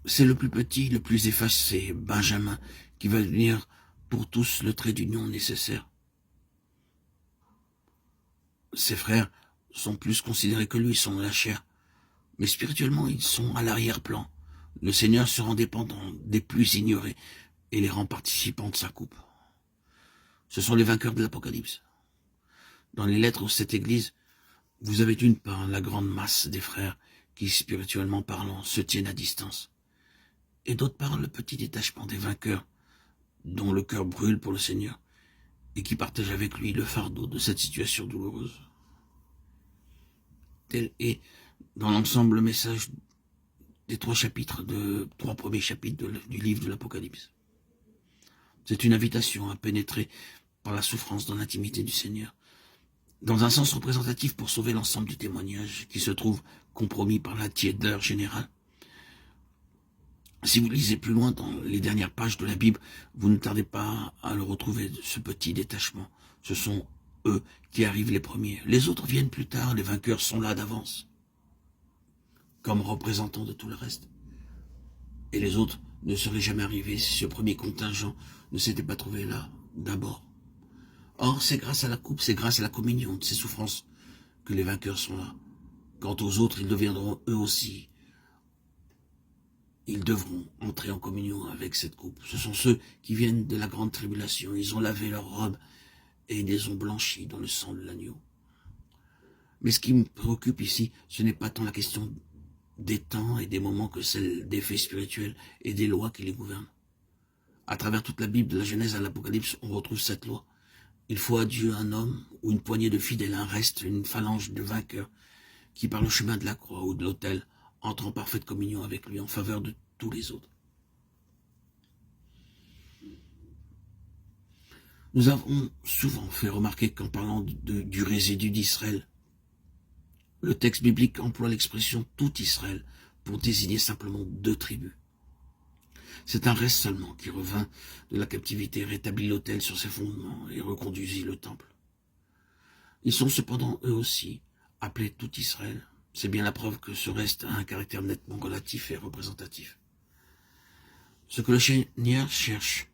C'est le plus petit, le plus effacé, Benjamin, qui va devenir pour tous le trait d'union nécessaire. Ses frères sont plus considérés que lui, ils sont de la chair. Mais spirituellement, ils sont à l'arrière-plan. Le Seigneur se rend dépendant des plus ignorés et les rend participants de sa coupe. Ce sont les vainqueurs de l'Apocalypse. Dans les lettres de cette église, vous avez d'une part la grande masse des frères qui, spirituellement parlant, se tiennent à distance. Et d'autre part, le petit détachement des vainqueurs, dont le cœur brûle pour le Seigneur, et qui partagent avec lui le fardeau de cette situation douloureuse. Tel est, dans l'ensemble, le message des trois premiers chapitres du livre de l'Apocalypse. C'est une invitation à pénétrer par la souffrance dans l'intimité du Seigneur, dans un sens représentatif pour sauver l'ensemble du témoignage qui se trouve compromis par la tiédeur générale. Si vous lisez plus loin dans les dernières pages de la Bible, vous ne tardez pas à le retrouver, ce petit détachement. Ce sont eux qui arrivent les premiers. Les autres viennent plus tard, les vainqueurs sont là d'avance, comme représentants de tout le reste. Et les autres ne seraient jamais arrivés si ce premier contingent ne s'était pas trouvé là, d'abord. Or, c'est grâce à la coupe, c'est grâce à la communion de ces souffrances que les vainqueurs sont là. Quant aux autres, ils deviendront eux aussi. Ils devront entrer en communion avec cette coupe. Ce sont ceux qui viennent de la grande tribulation. Ils ont lavé leurs robes et ils les ont blanchis dans le sang de l'agneau. Mais ce qui me préoccupe ici, ce n'est pas tant la question des temps et des moments que celle des faits spirituels et des lois qui les gouvernent. À travers toute la Bible, de la Genèse à l'Apocalypse, on retrouve cette loi. Il faut à Dieu un homme ou une poignée de fidèles, un reste, une phalange de vainqueurs qui, par le chemin de la croix ou de l'autel, entrent en parfaite communion avec lui en faveur de tous les autres. Nous avons souvent fait remarquer qu'en parlant du résidu d'Israël, le texte biblique emploie l'expression « tout Israël » pour désigner simplement deux tribus. C'est un reste seulement qui revint de la captivité, rétablit l'autel sur ses fondements et reconduisit le temple. Ils sont cependant eux aussi appelés tout Israël. C'est bien la preuve que ce reste a un caractère nettement relatif et représentatif. Ce que le Seigneur cherche,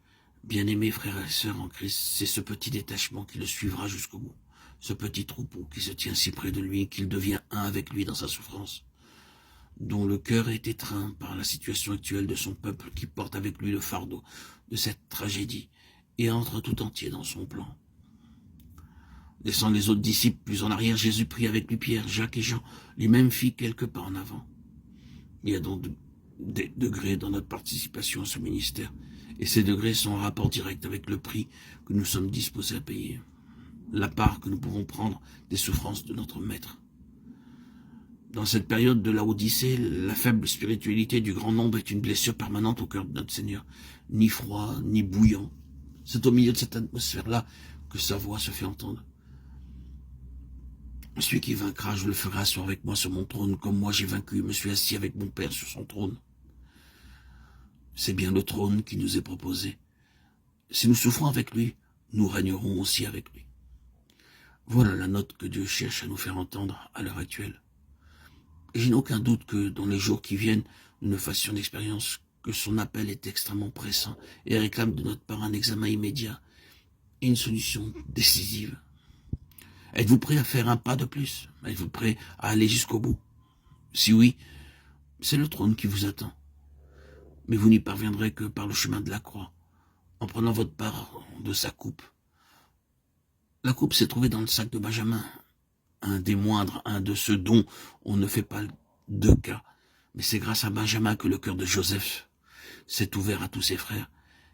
bien-aimés frères et sœurs en Christ, c'est ce petit détachement qui le suivra jusqu'au bout. Ce petit troupeau qui se tient si près de lui qu'il devient un avec lui dans sa souffrance, dont le cœur est étreint par la situation actuelle de son peuple qui porte avec lui le fardeau de cette tragédie et entre tout entier dans son plan. Laissant les autres disciples plus en arrière, Jésus prit avec lui Pierre, Jacques et Jean, lui-même fit quelques pas en avant. Il y a donc des degrés dans notre participation à ce ministère, et ces degrés sont en rapport direct avec le prix que nous sommes disposés à payer, la part que nous pouvons prendre des souffrances de notre Maître. Dans cette période de la Odyssée, la faible spiritualité du grand nombre est une blessure permanente au cœur de notre Seigneur, ni froid, ni bouillant. C'est au milieu de cette atmosphère-là que sa voix se fait entendre. Celui qui vaincra, je le ferai asseoir avec moi sur mon trône, comme moi j'ai vaincu et me suis assis avec mon Père sur son trône. C'est bien le trône qui nous est proposé. Si nous souffrons avec lui, nous régnerons aussi avec lui. Voilà la note que Dieu cherche à nous faire entendre à l'heure actuelle. Et je n'ai aucun doute que dans les jours qui viennent, nous ne fassions l'expérience que son appel est extrêmement pressant et réclame de notre part un examen immédiat et une solution décisive. Êtes-vous prêt à faire un pas de plus? Êtes-vous prêt à aller jusqu'au bout? Si oui, c'est le trône qui vous attend. Mais vous n'y parviendrez que par le chemin de la croix, en prenant votre part de sa coupe. La coupe s'est trouvée dans le sac de Benjamin, un des moindres, un de ceux dont on ne fait pas deux cas. Mais c'est grâce à Benjamin que le cœur de Joseph s'est ouvert à tous ses frères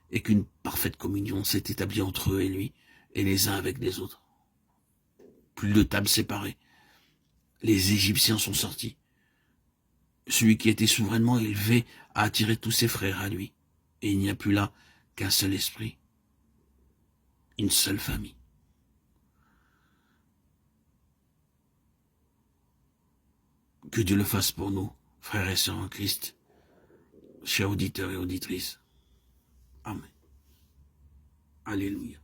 et qu'une parfaite communion s'est établie entre eux et lui, et les uns avec les autres. Plus de tables séparées. Les Égyptiens sont sortis. Celui qui était souverainement élevé a attiré tous ses frères à lui. Et il n'y a plus là qu'un seul esprit, une seule famille. Que Dieu le fasse pour nous, frères et sœurs en Christ, chers auditeurs et auditrices. Amen. Alléluia.